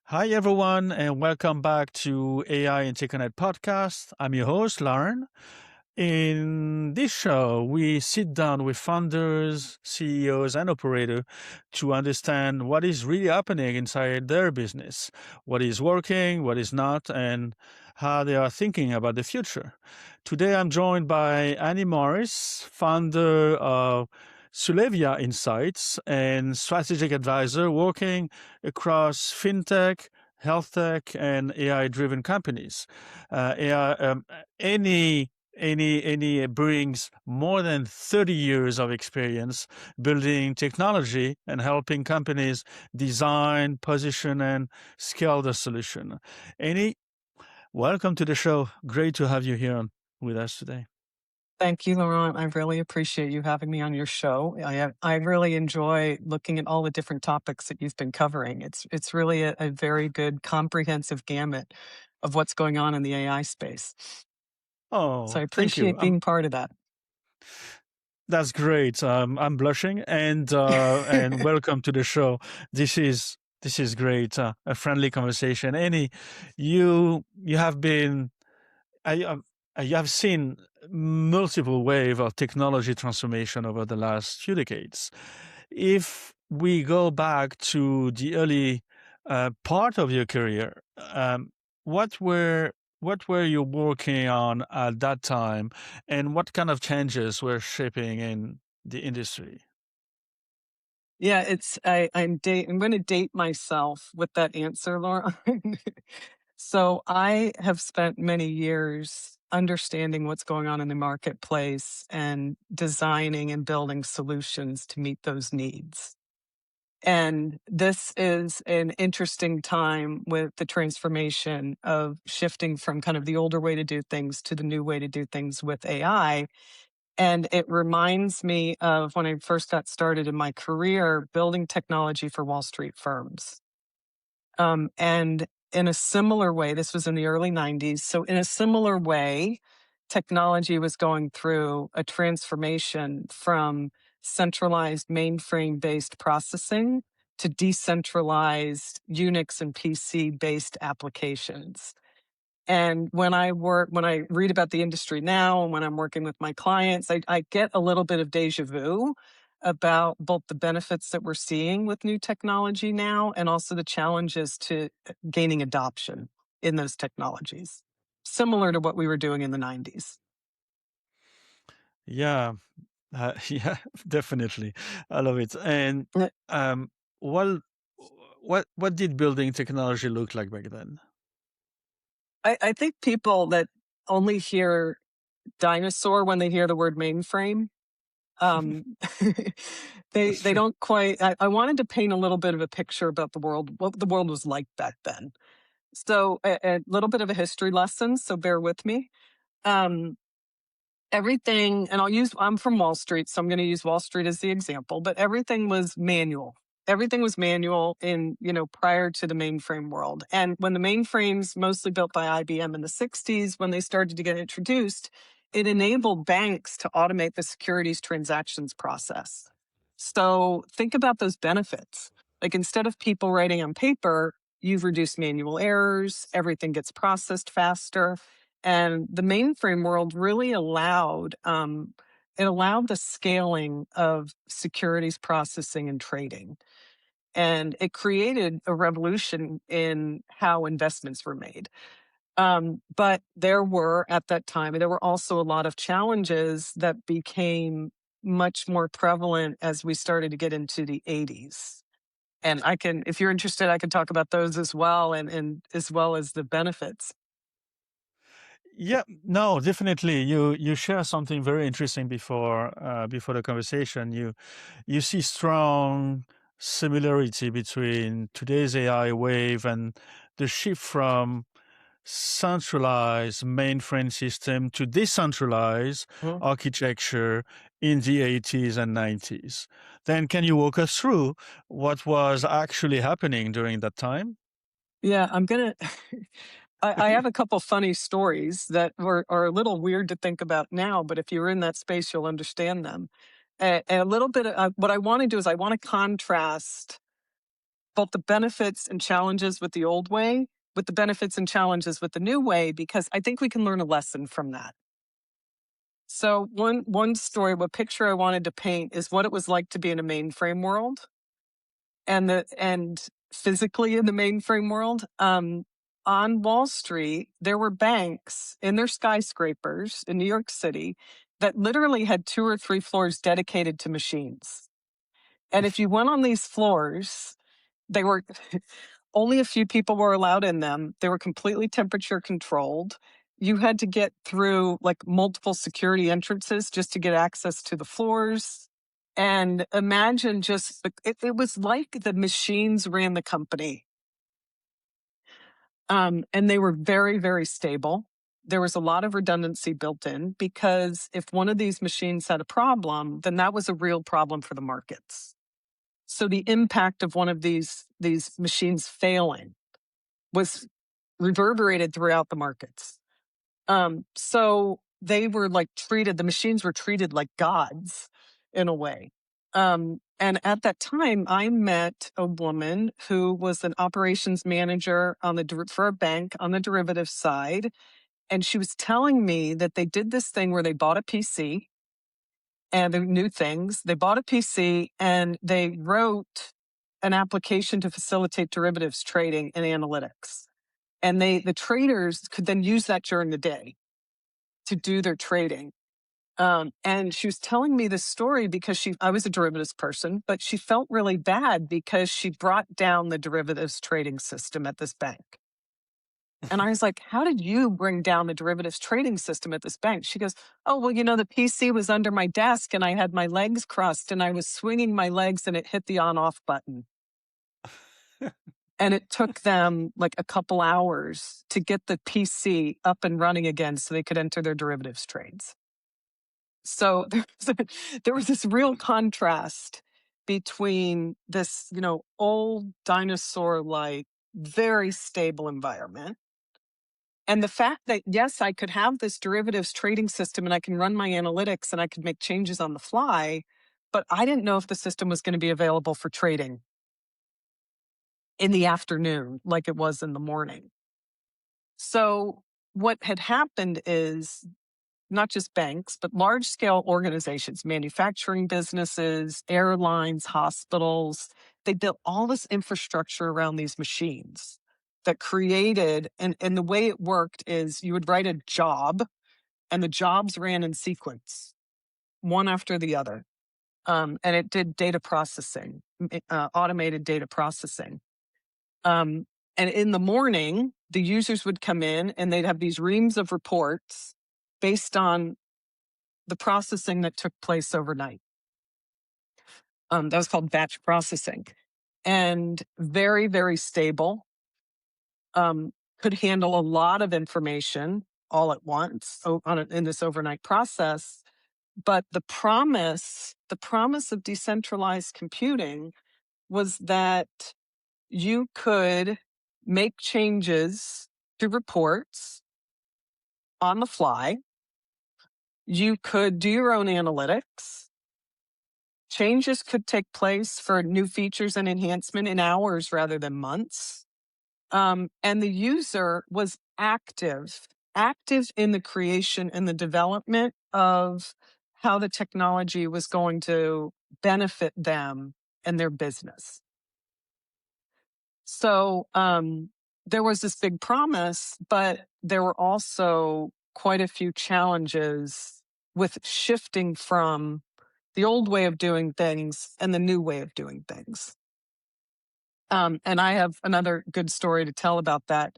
Hi, everyone, and welcome back to AI Interconnect podcast. I'm your host, Lauren. In this show, we sit down with founders, CEOs, and operators to understand what is really happening inside their business, what is working, what is not, and how they are thinking about the future. Today, I'm joined by Annie Morris, founder of Sulevia Insights and strategic advisor working across fintech, health tech, and AI-driven companies. AI, any brings more than 30 years of experience building technology and helping companies design, position, and scale the solution. Any, welcome to the show. Great to have you here with us today. Thank you, Laurent. I really appreciate you having me on your show. I really enjoy looking at all the different topics that you've been covering. It's really a very good comprehensive gamut of what's going on in the AI space. So Oh, I thank you. appreciate being part of that. That's great. I'm blushing, and welcome to the show. This is great. A friendly conversation. Annie, you have been you have seen multiple wave of technology transformation over the last few decades. If we go back to the early part of your career, what were what were you working on at that time, and what kind of changes were shaping in the industry? Yeah, I'm going to date myself with that answer, Laura. So I have spent many years understanding what's going on in the marketplace and designing and building solutions to meet those needs. And this is an interesting time with the transformation of shifting from kind of the older way to do things to the new way to do things with AI. And it reminds me of when I first got started in my career building technology for Wall Street firms. And in a similar way, this was in the early 90s. So, in a similar way, technology was going through a transformation from centralized mainframe based processing to decentralized Unix and PC based applications. And when I read about the industry now and when I'm working with my clients, I get a little bit of deja vu about both the benefits that we're seeing with new technology now and also the challenges to gaining adoption in those technologies, similar to what we were doing in the 90s. Yeah, yeah, definitely. I love it. And Uh, um, what what did building technology look like back then? I think people that only hear dinosaur when they hear the word mainframe, um, That's they true. don't quite. I wanted to paint a little bit of a picture about the world, what the world was like back then. So a little bit of a history lesson. So bear with me. Um, Everything, and I'm from Wall Street, so I'm going to use Wall Street as the example. But everything was manual. Everything was manual in prior to the mainframe world. And when the mainframes, mostly built by IBM in the 60s, when they started to get introduced, it enabled banks to automate the securities transactions process. So think about those benefits. Like instead of people writing on paper, you've reduced manual errors, everything gets processed faster. And the mainframe world really allowed the scaling of securities processing and trading. And it created a revolution in how investments were made. But at that time, there were also a lot of challenges that became much more prevalent as we started to get into the 80s. And if you're interested, I can talk about those as well, and as well as the benefits. Yeah, no, definitely. You share something very interesting before the conversation. You see strong similarity between today's AI wave and the shift from centralized mainframe system to decentralized Mhm. architecture in the 80s and 90s. Then can you walk us through what was actually happening during that time? Yeah, I'm gonna. I have a couple funny stories that are a little weird to think about now, but if you're in that space, you'll understand them. A little bit of what I want to do is I want to contrast both the benefits and challenges with the old way, with the benefits and challenges with the new way, because I think we can learn a lesson from that. So one story, what picture I wanted to paint is what it was like to be in a mainframe world and physically in the mainframe world. On Wall Street, there were banks in their skyscrapers in New York City that literally had 2 or 3 floors dedicated to machines. And if you went on these floors, they were only a few people were allowed in them. They were completely temperature controlled. You had to get through like multiple security entrances just to get access to the floors. And imagine just, it was like the machines ran the company. And they were very, very stable. There was a lot of redundancy built in because if one of these machines had a problem, then that was a real problem for the markets. So the impact of one of these machines failing was reverberated throughout the markets. So they were like treated, the machines were treated like gods in a way. And at that time, I met a woman who was an operations manager for a bank on the derivative side. And she was telling me that they did this thing where they bought a PC and the new things. They bought a PC and they wrote an application to facilitate derivatives trading and analytics. And the traders could then use that during the day to do their trading. And she was telling me this story because I was a derivatives person, but she felt really bad because she brought down the derivatives trading system at this bank. And I was like, how did you bring down the derivatives trading system at this bank? She goes, oh, well, the PC was under my desk and I had my legs crossed and I was swinging my legs and it hit the on off button. And it took them like a couple hours to get the PC up and running again so they could enter their derivatives trades. So there was this real contrast between this, old dinosaur-like, very stable environment and the fact that, yes, I could have this derivatives trading system and I can run my analytics and I could make changes on the fly, but I didn't know if the system was going to be available for trading in the afternoon like it was in the morning. So what had happened is not just banks, but large scale organizations, manufacturing businesses, airlines, hospitals, they built all this infrastructure around these machines that created, and the way it worked is you would write a job and the jobs ran in sequence, one after the other. And it did data processing, automated data processing. And in the morning, the users would come in and they'd have these reams of reports based on the processing that took place overnight. That was called batch processing. And very, very stable. Could handle a lot of information all at once in this overnight process. But the promise of decentralized computing was that you could make changes to reports on the fly. You could do your own analytics. Changes could take place for new features and enhancement in hours rather than months. And the user was active in the creation and the development of how the technology was going to benefit them and their business. So there was this big promise, but there were also quite a few challenges with shifting from the old way of doing things and the new way of doing things. And I have another good story to tell about that.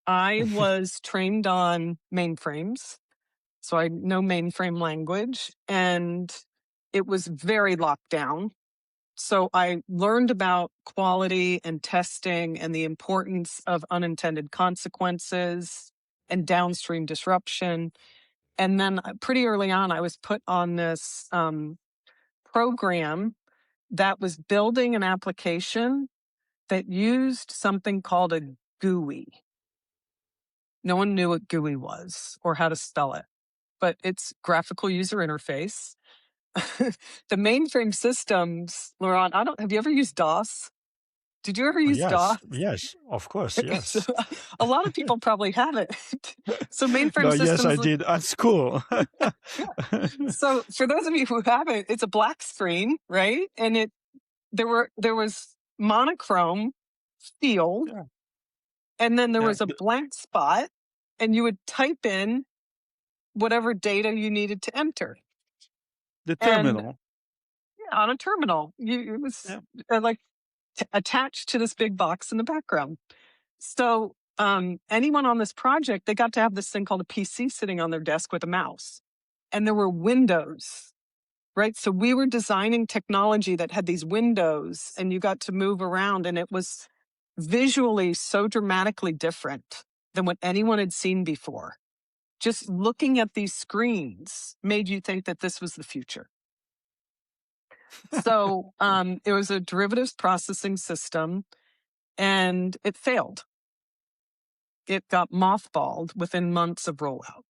I was trained on mainframes, so I know mainframe language, and it was very locked down. So I learned about quality and testing and the importance of unintended consequences and downstream disruption. And then pretty early on, I was put on this program that was building an application that used something called a GUI. No one knew what GUI was or how to spell it, but it's graphical user interface. The mainframe systems, Laurent, have you ever used DOS? Did you ever Oh, use yes, DOS? yes, of course, Okay, so yes. a lot of people probably haven't. So No, mainframe yes, I systems, did at school. yeah. So for those of you who haven't, it's a black screen, right? And there was monochrome field, Yeah, and then there yeah, was a blank spot, and you would type in whatever data you needed to enter. the And terminal. yeah, on a terminal, it was Yeah. like attached to this big box in the background. So anyone on this project, they got to have this thing called a PC sitting on their desk with a mouse. And there were windows, right? So we were designing technology that had these windows and you got to move around, and it was visually so dramatically different than what anyone had seen before. Just looking at these screens made you think that this was the future. So it was a derivatives processing system, and it failed. It got mothballed within months of rollout.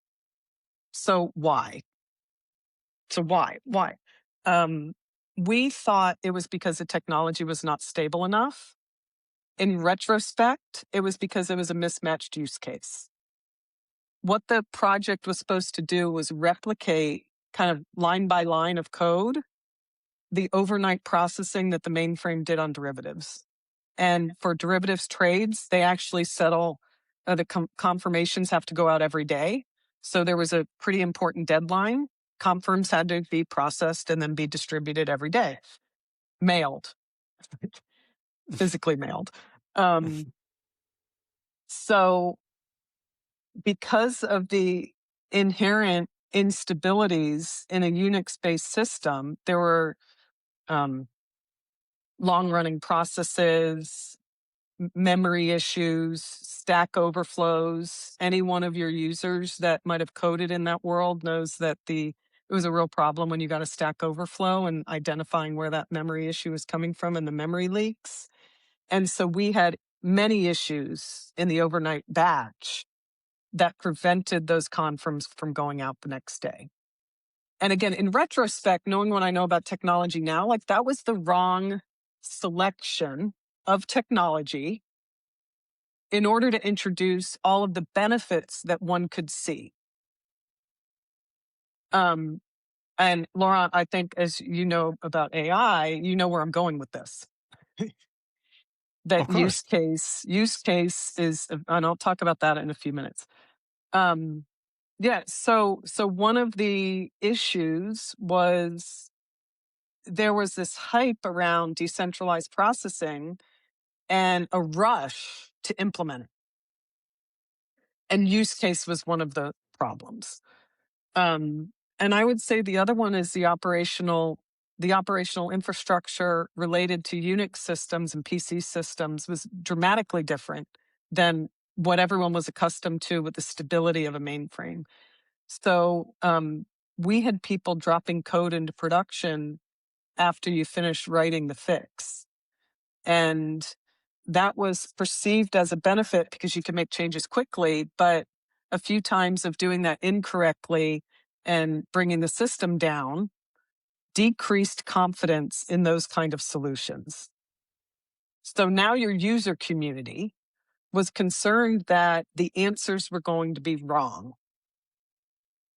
So why? Why? Um, we thought it was because the technology was not stable enough. In retrospect, it was because it was a mismatched use case. What the project was supposed to do was replicate, kind of line by line of code, the overnight processing that the mainframe did on derivatives. And for derivatives trades, they actually settle, the confirmations have to go out every day. So there was a pretty important deadline. Confirms had to be processed and then be distributed every day, mailed, physically mailed. So because of the inherent instabilities in a Unix based system, there were long running processes, memory issues, stack overflows. Any one of your users that might have coded in that world knows that it was a real problem when you got a stack overflow and identifying where that memory issue is coming from and the memory leaks. And so we had many issues in the overnight batch that prevented those confirms from going out the next day. And again, in retrospect, knowing what I know about technology now, like that was the wrong selection of technology in order to introduce all of the benefits that one could see. And Laurent, I think as you know about AI, you know where I'm going with this. That Of course. use case is, and I'll talk about that in a few minutes. Yeah, so one of the issues was there was this hype around decentralized processing and a rush to implement it. And use case was one of the problems. And I would say the other one is the operational infrastructure related to Unix systems and PC systems was dramatically different than what everyone was accustomed to with the stability of a mainframe. So we had people dropping code into production after you finished writing the fix. And that was perceived as a benefit because you can make changes quickly, but a few times of doing that incorrectly and bringing the system down decreased confidence in those kind of solutions. So now your user community was concerned that the answers were going to be wrong.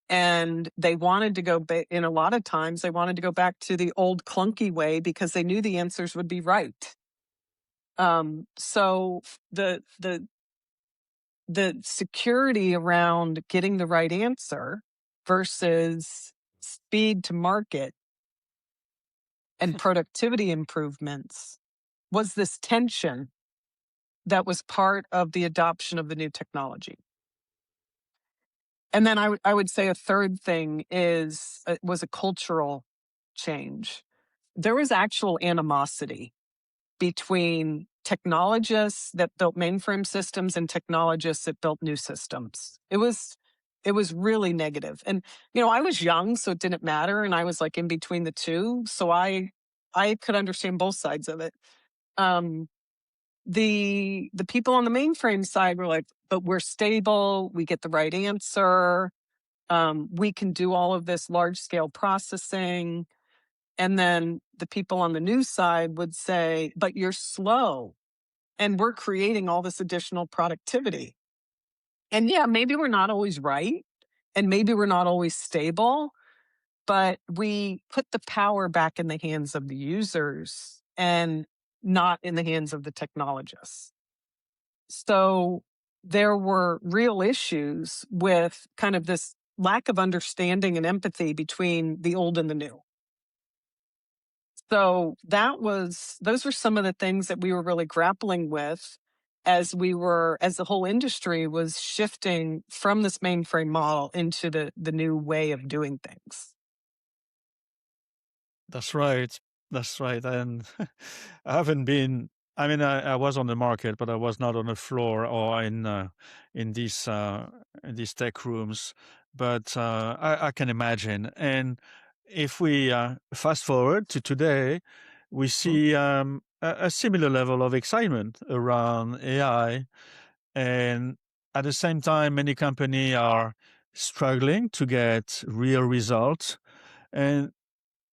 And they wanted to go back, in a lot of times, they wanted to go back to the old clunky way because they knew the answers would be right. So the security around getting the right answer versus speed to market and productivity improvements was this tension that was part of the adoption of the new technology. And then I would say a third thing was a cultural change. There was actual animosity between technologists that built mainframe systems and technologists that built new systems. It was really negative. And I was young, so it didn't matter, and I was like in between the two, so I could understand both sides of it. The people on the mainframe side were like, but we're stable, we get the right answer, we can do all of this large scale processing. And then the people on the news side would say, but you're slow. And we're creating all this additional productivity. And yeah, maybe we're not always right. And maybe we're not always stable, but we put the power back in the hands of the users and not in the hands of the technologists. So there were real issues with kind of this lack of understanding and empathy between the old and the new. So those were some of the things that we were really grappling with as the whole industry was shifting from this mainframe model into the new way of doing things. That's right. That's right. And I haven't been. I mean, I was on the market, but I was not on the floor or in these tech rooms. But I can imagine. And if we fast forward to today, we Mhm. see a similar level of excitement around AI, and at the same time, many companies are struggling to get real results. And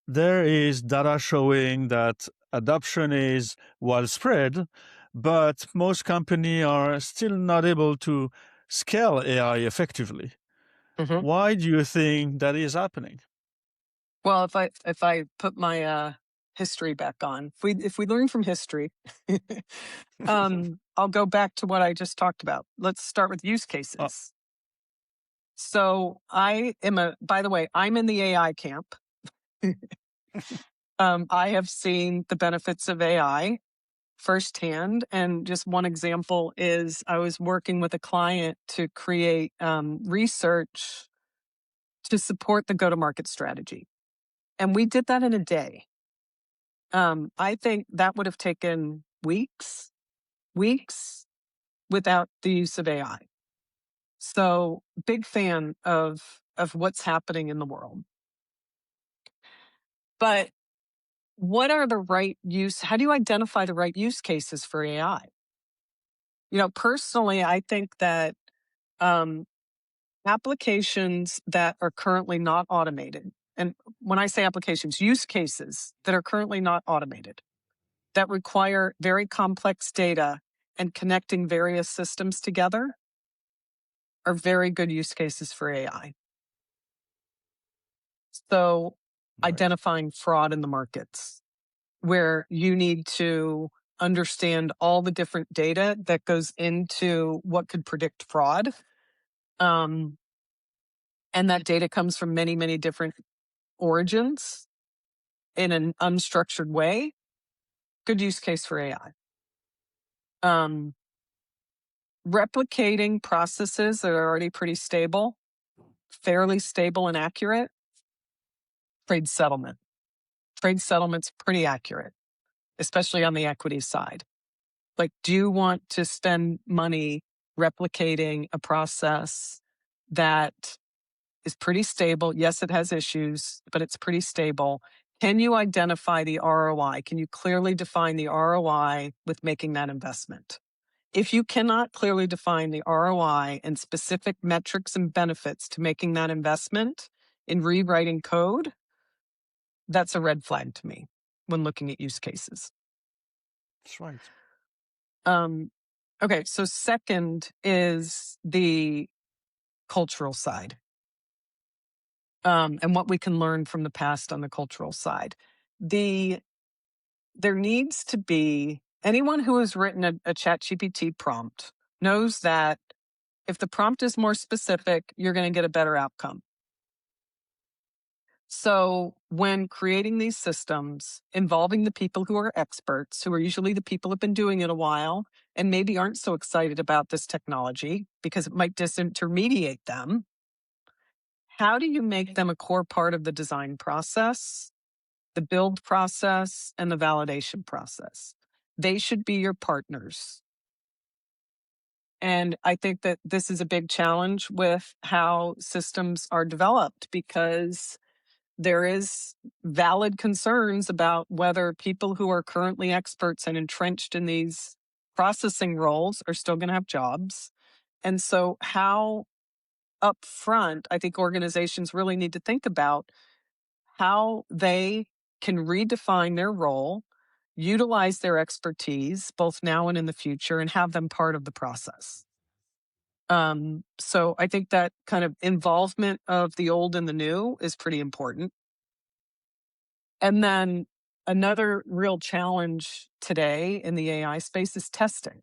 there is data showing that adoption is widespread, but most companies are still not able to scale AI effectively. Mhm. Why do you think that is happening? Well, if I put my history back on, if we learn from history, I'll go back to what I just talked about. Let's start with use Uh, cases. So by the way, I'm in the AI camp. I have seen the benefits of AI firsthand. And just one example is I was working with a client to create research to support the go to market strategy. And we did that in a day. I think that would have taken weeks without the use of AI. So big fan of what's happening in the world. But what are the right use? How do you identify the right use cases for AI? Personally, I think that um, applications that are currently not automated, and when I say applications, use cases that are currently not automated, that require very complex data and connecting various systems together are very good use cases for AI. So, right, identifying fraud in the markets, where you need to understand all the different data that goes into what could predict fraud. Um, and that data comes from many, many different origins in an unstructured way. Good use case for AI. Um, Replicating processes that are already pretty stable, fairly stable and accurate. Trade settlement. Trade settlement's pretty accurate, especially on the equity side. Like, do you want to spend money replicating a process that is pretty stable? Yes, it has issues, but it's pretty stable. Can you identify the ROI? Can you clearly define the ROI with making that investment? If you cannot clearly define the ROI and specific metrics and benefits to making that investment in rewriting code, that's a red flag to me when looking at use cases. that's right. Um, okay, so second is the cultural side, and what we can learn from the past on the cultural side. There needs to be anyone who has written a chat GPT prompt knows that if the prompt is more specific, you're going to get a better outcome. So, when creating these systems involving the people who are experts, who are usually the people who have been doing it a while and maybe aren't so excited about this technology because it might disintermediate them, how do you make them a core part of the design process, the build process, and the validation process? They should be your partners. And I think that this is a big challenge with how systems are developed because there is valid concerns about whether people who are currently experts and entrenched in these processing roles are still going to have jobs. And so, how upfront, I think organizations really need to think about how they can redefine their role utilize their expertise both now and in the future, and have them part of the process. So I think that kind of involvement of the old and the new is pretty important. And then another real challenge today in the AI space is testing.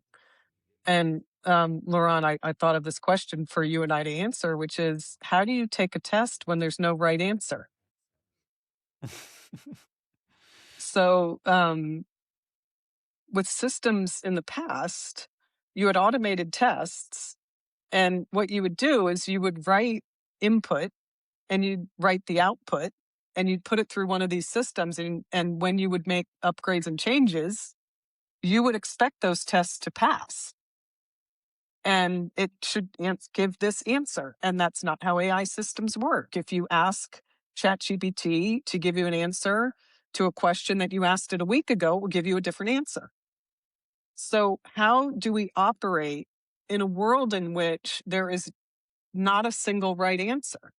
And Laurent, I thought of this question for you and I to answer, which is, how do you take a test when there's no right answer? So with systems in the past, you had automated tests. And what you would do is you would write input and you'd write the output and you'd put it through one of these systems. And when you would make upgrades and changes, you would expect those tests to pass. And it should give this answer. And that's not how AI systems work. If you ask ChatGPT to give you an answer to a question that you asked it a week ago, it will give you a different answer. So, how do we operate in a world in which there is not a single right answer?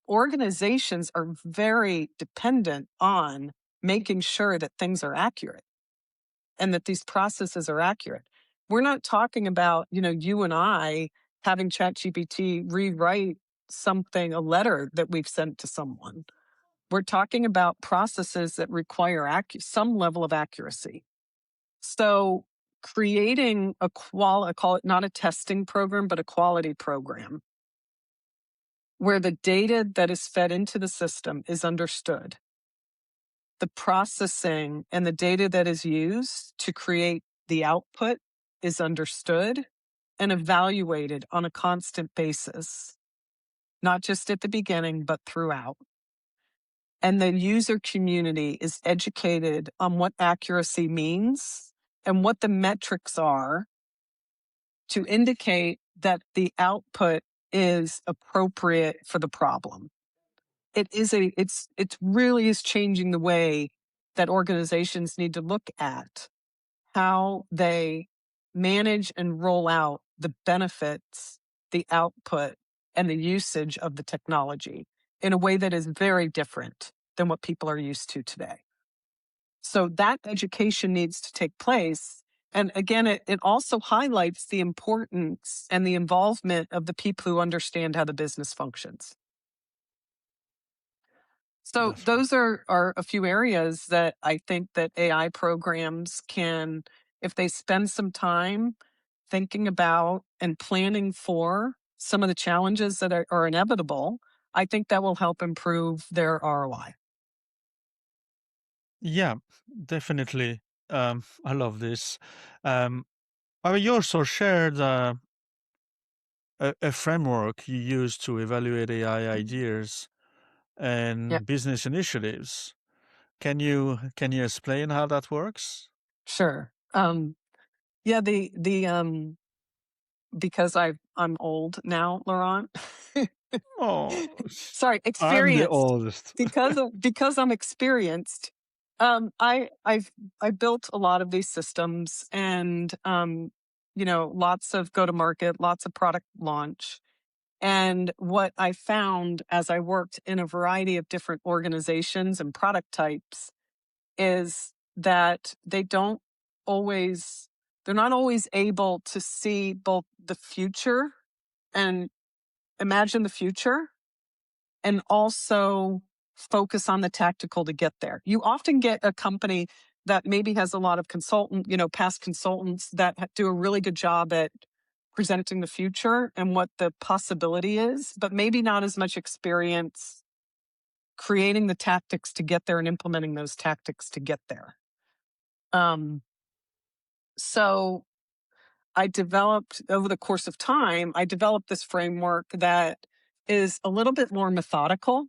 Organizations are very dependent on making sure that things are accurate and that these processes are accurate. We're not talking about, you and I having ChatGPT rewrite something, a letter that we've sent to someone. We're talking about processes that require some level of accuracy. So creating I call it not a testing program, but a quality program where the data that is fed into the system is understood. The processing and the data that is used to create the output is understood and evaluated on a constant basis, not just at the beginning, but throughout. And the user community is educated on what accuracy means and what the metrics are to indicate that the output is appropriate for the problem. It really is changing the way that organizations need to look at how they manage and roll out the benefits, the output, and the usage of the technology in a way that is very different than what people are used to today. So that education needs to take place. And again, it also highlights the importance and the involvement of the people who understand how the business functions. So That's right. those are a few areas that I think that AI programs can, if they spend some time thinking about and planning for some of the challenges that are inevitable, I think that will help improve their ROI. Yeah, definitely. I love this. You also shared a framework you use to evaluate AI ideas Yeah, and business initiatives. Can you explain how that works? sure. Yeah, the because I'm old now, Laurent. Oh, Sorry, I'm the experienced. oldest. Because I'm experienced. I built a lot of these systems, and lots of go to market, lots of product launch. And what I found as I worked in a variety of different organizations and product types is that they're not always able to see both the future and imagine the future and also focus on the tactical to get there. You often get a company that maybe has a lot of past consultants that do a really good job at presenting the future and what the possibility is, but maybe not as much experience creating the tactics to get there and implementing those tactics to get there. So I developed over the course of time, I developed this framework that is a little bit more methodical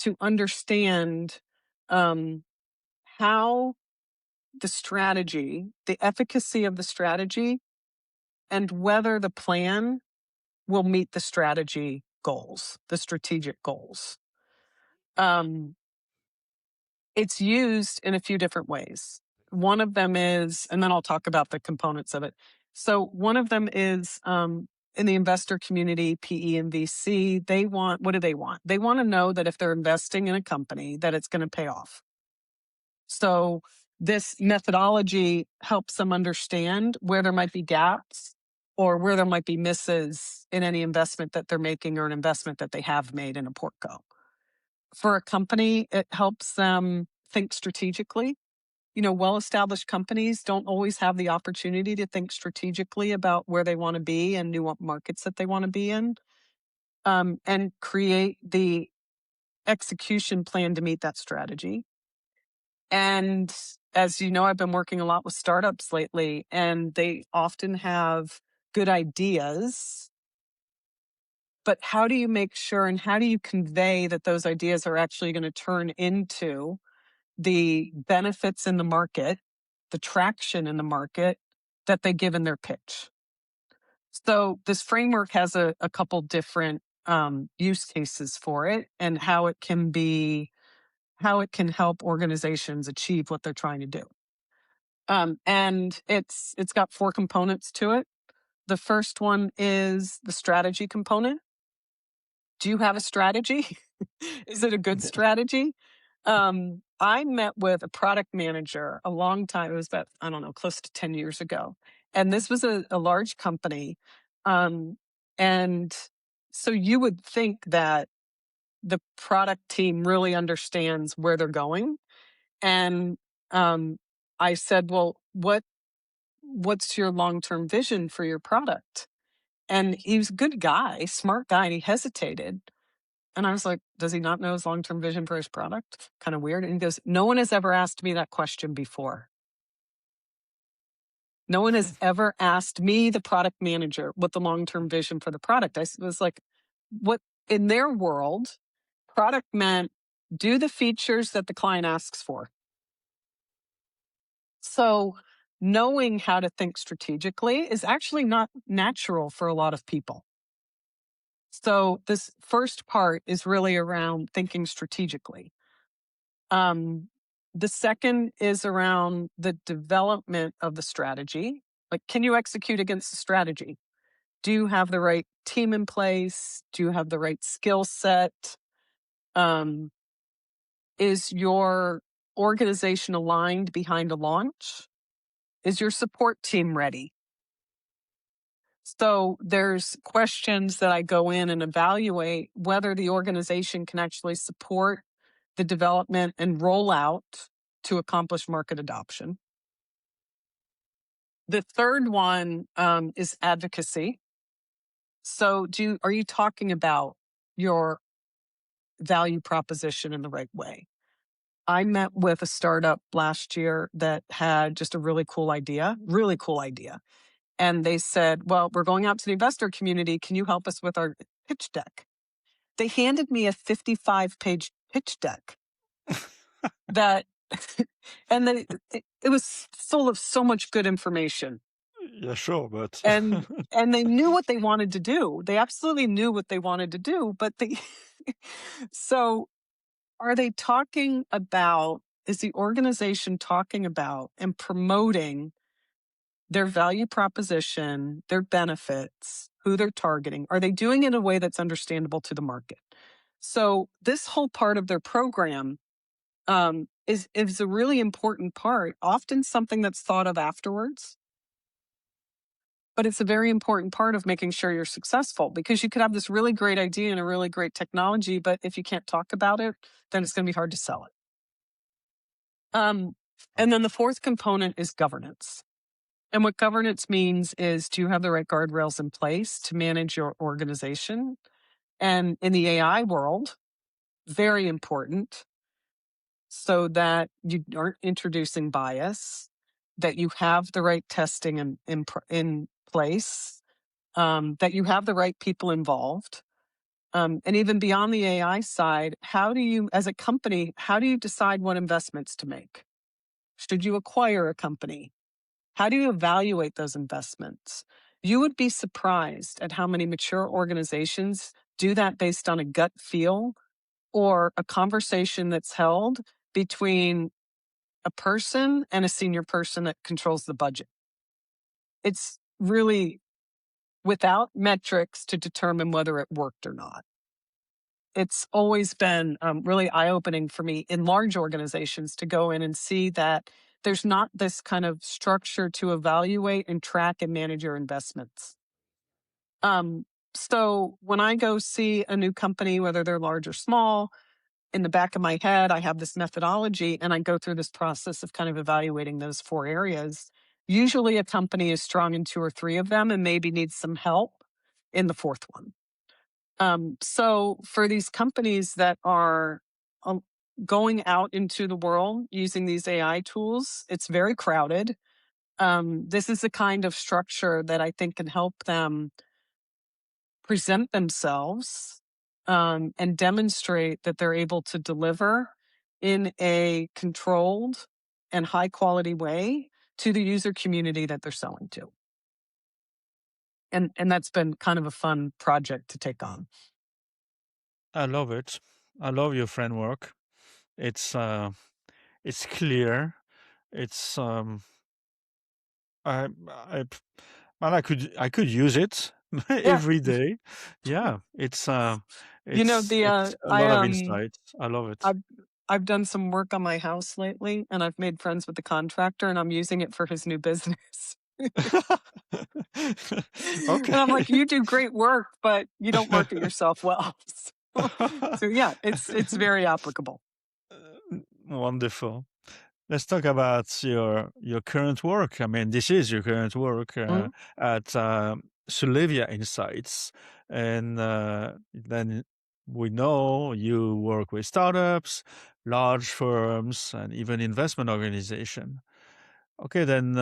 to understand um, how the strategy, the efficacy of the strategy, and whether the plan will meet the strategy goals, the strategic goals. Um, it's used in a few different ways. One of them is, and then I'll talk about the components of it. So one of them is in the investor community, PE and VC, what do they want? They want to know that if they're investing in a company, that it's going to pay off. So this methodology helps them understand where there might be gaps or where there might be misses in any investment that they're making or an investment that they have made in a portco. For a company, it helps them think strategically. Well-established companies don't always have the opportunity to think strategically about where they want to be and new markets that they want to be in, and create the execution plan to meet that strategy. And as you know, I've been working a lot with startups lately, and they often have good ideas. But how do you make sure and how do you convey that those ideas are actually going to turn into the benefits in the market, the traction in the market that they give in their pitch? So this framework has a couple different use cases for it and how it can help organizations achieve what they're trying to do. And it's got 4 components to it. The first one is the strategy component. Do you have a strategy? Is it a good strategy? I met with a product manager a long time. It was about, I don't know, close to 10 years ago. And this was a large company. And so you would think that the product team really understands where they're going. And I said, well, what's your long-term vision for your product? And he was a good guy, smart guy, and he hesitated. And I was like, does he not know his long-term vision for his product? Kind of weird. And he goes, no one has ever asked me that question before. No one has ever asked me, the product manager, what the long-term vision for the product. I was like, what in their world, product meant do the features that the client asks for. So knowing how to think strategically is actually not natural for a lot of people. So this first part is really around thinking strategically. The second is around the development of the strategy. Like, can you execute against the strategy? Do you have the right team in place? Do you have the right skill set? Is your organization aligned behind a launch? Is your support team ready? So there's questions that I go in and evaluate whether the organization can actually support the development and rollout to accomplish market adoption. The third one is advocacy. So are you talking about your value proposition in the right way? I met with a startup last year that had just a really cool idea. And they said, well, we're going out to the investor community. Can you help us with our pitch deck? They handed me a 55-page pitch deck that, and then it was full of so much good information. Yeah, sure, but And they knew what they wanted to do. They absolutely knew what they wanted to do, but so are they talking about, is the organization talking about and promoting their value proposition, their benefits, who they're targeting? Are they doing it in a way that's understandable to the market? So this whole part of their program is a really important part, often something that's thought of afterwards. But it's a very important part of making sure you're successful, because you could have this really great idea and a really great technology, but if you can't talk about it, then it's going to be hard to sell it. And then the fourth component is governance. And what governance means is, do you have the right guardrails in place to manage your organization? And in the AI world, very important, so that you aren't introducing bias, that you have the right testing in place, that you have the right people involved. And even beyond the AI side, how do you, as a company, how do you decide what investments to make? Should you acquire a company? How do you evaluate those investments? You would be surprised at how many mature organizations do that based on a gut feel or a conversation that's held between a person and a senior person that controls the budget. It's really without metrics to determine whether it worked or not. it's always been really eye-opening for me in large organizations to go in and see that there's not this kind of structure to evaluate and track and manage your investments. So when I go see a new company, whether they're large or small, in the back of my head, I have this methodology and I go through this process of kind of evaluating those 4 areas. Usually a company is strong in 2 or 3 of them and maybe needs some help in the fourth one. So for these companies that are um, going out into the world using these AI tools, it's very crowded. This is the kind of structure that I think can help them present themselves and demonstrate that they're able to deliver in a controlled and high quality way to the user community that they're selling to. And that's been kind of a fun project to take on. I love it. I love your framework. It's it's clear. It's I well, I could use it Yeah. every day. Yeah, You know, it's a lot of insights. I love it. I've I've done some work on my house lately and I've made friends with the contractor and I'm using it for his new business. And I'm Okay. like, you do great work, but you don't market yourself well. So yeah, it's very applicable. Wonderful. Let's talk about your current work. I mean, this is your current work Mhm. at Sulevia Insights, and then we know you work with startups, large firms, and even investment organization. Okay, then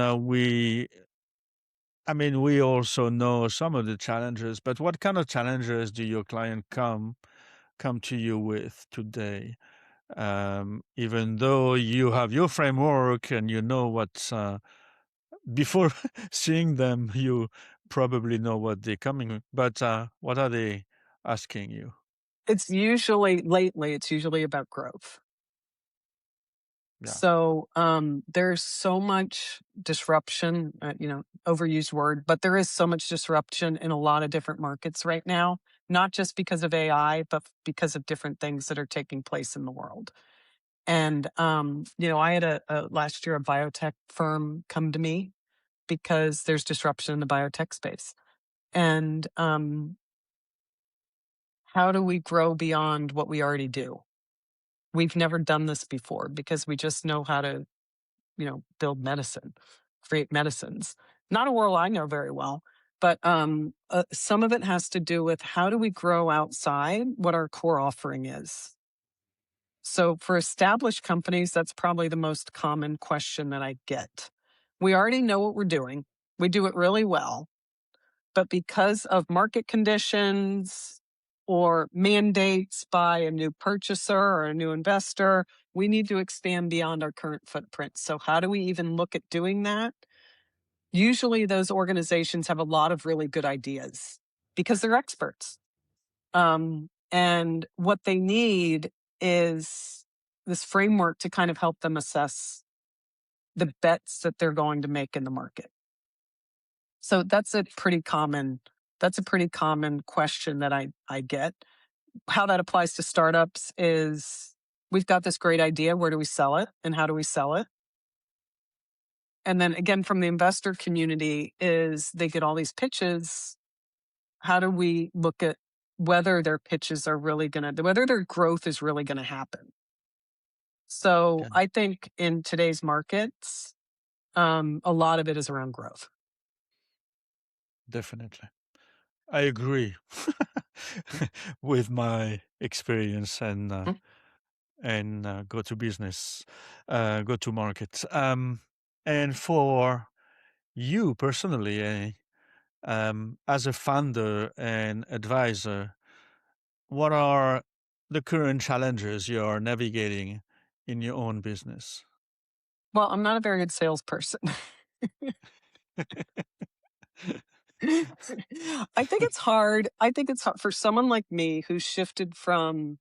I mean, we also know some of the challenges, but what kind of challenges do your client come to you with today? Even though you have your framework and you know what, before seeing them, you probably know what they're coming with, but what are they asking you? It's usually about growth. Yeah. So there's so much disruption, overused word, but there is so much disruption in a lot of different markets right now, not just because of AI, but because of different things that are taking place in the world. And I had a last year a biotech firm come to me because there's disruption in the biotech space. And how do we grow beyond what we already do? We've never done this before because we just know how to, build medicine, create medicines. Not a world I know very well, but some of it has to do with how do we grow outside what our core offering is. So for established companies, that's probably the most common question that I get. We already know what we're doing. We do it really well. But because of market conditions or mandates by a new purchaser or a new investor, we need to expand beyond our current footprint. So, how do we even look at doing that? Usually, those organizations have a lot of really good ideas because they're experts. And what they need is this framework to kind of help them assess the bets that they're going to make in the market. So that's a pretty common question that I get. How that applies to startups is we've got this great idea. Where do we sell it and how do we sell it? And then again, from the investor community is they get all these pitches. How do we look at whether their pitches are really whether their growth is really going to happen? So Yeah, I think in today's markets, a lot of it is around growth. definitely. I agree with my experience Mm. and go to business, go to market. And for you personally, as a founder and advisor, what are the current challenges you're navigating in your own business? Well, I'm not a very good salesperson. I think it's hard. I think it's hard for someone like me who shifted from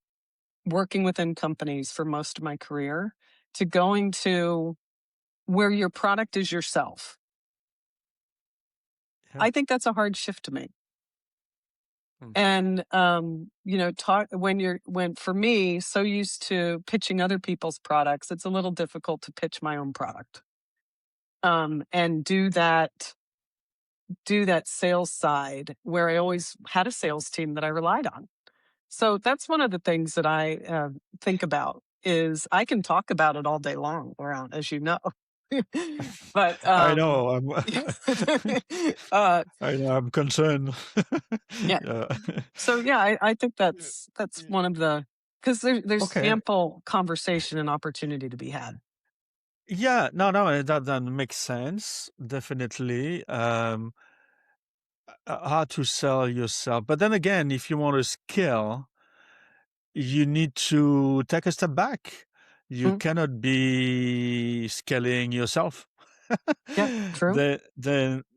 working within companies for most of my career to going to where your product is Yeah, yourself. I think that's a hard shift to make. Mm. And talk when for me, so used to pitching other people's products, it's a little difficult to pitch my own product. And do that sales side where I always had a sales team that I relied on. So that's one of the things that I think about is I can talk about it all day long around, as you know. But I know. I'm. uh, I know. I'm concerned. yeah. Yeah. So yeah, I think Yeah. that's Yeah. one of the because there's Okay. ample conversation and opportunity to be had. Yeah. No. No. That makes sense. Definitely. How to sell yourself, but then again, if you want to scale, you need to take a step back. You Mm, cannot be scaling yourself. yeah, true.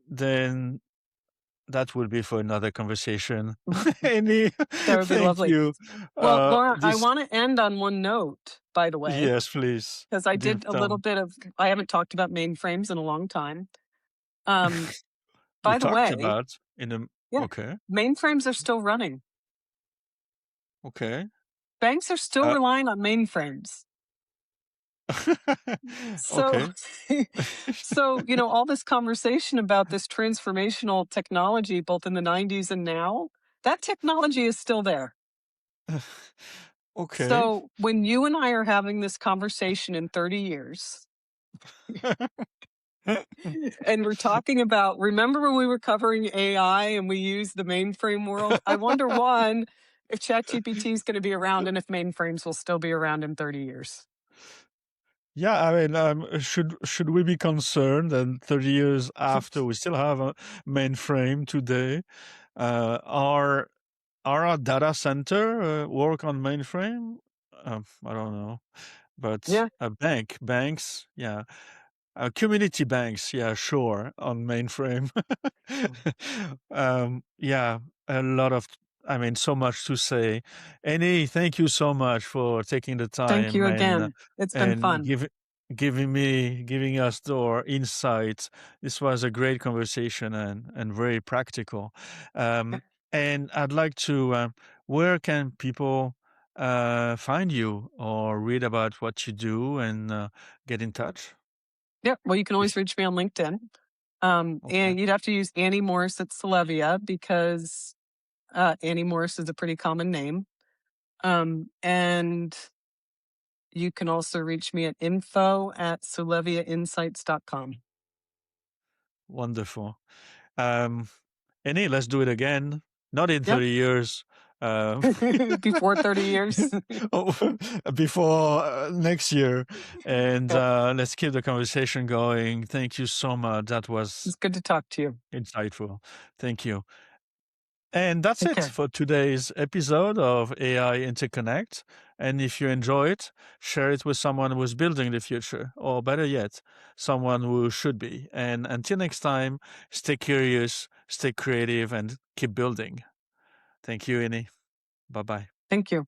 Then that will be for another conversation. Mhm. Any, That would be thank lovely. you. Well, Laura, I This, want to end on one note, by the way, yes, please. because I Do did a tell little me. bit of, I haven't talked about mainframes in a long time. Um, We by the talked way, about in a, yeah, okay, mainframes are still running. okay. Banks are still Uh, relying on mainframes. So, okay. all this conversation about this transformational technology, both in the 90s and now, that technology is still there. Okay. So, when you and I are having this conversation in 30 years, and we're talking about, remember when we were covering AI and we used the mainframe world? I wonder, one, if ChatGPT is going to be around and if mainframes will still be around in 30 years. Yeah, I mean, should we be concerned that 30 years after we still have a mainframe today? Are our data center work on mainframe? I don't know, but Yeah. banks, yeah, community banks, yeah, sure, on mainframe. Yeah, a lot of, I mean, so much to say. Annie, thank you so much for taking the Thank time you again. It's been and fun. giving us your insights. This was a great conversation and very practical. Yeah. And I'd like to, where can people find you or read about what you do and get in touch? Yeah. Well, you can always If reach me on LinkedIn. okay, And you'd have to use Annie Morris at Sulevia because Annie Morris is a pretty common name. And you can also reach me at info@suleviainsights.com. wonderful. Um, Annie, let's do it again. Not in Yep. 30 years. Um, Before 30 years. oh, before next year. And Yep. let's keep the conversation going. Thank you so much. That It's was good to talk to you. insightful. Thank you. And that's Take it care. for today's episode of AI Interconnect. And if you enjoy it, share it with someone who's building the future, or better yet, someone who should be. And until next time, stay curious, stay creative, and keep building. Thank you, Annie. Bye bye. Thank you.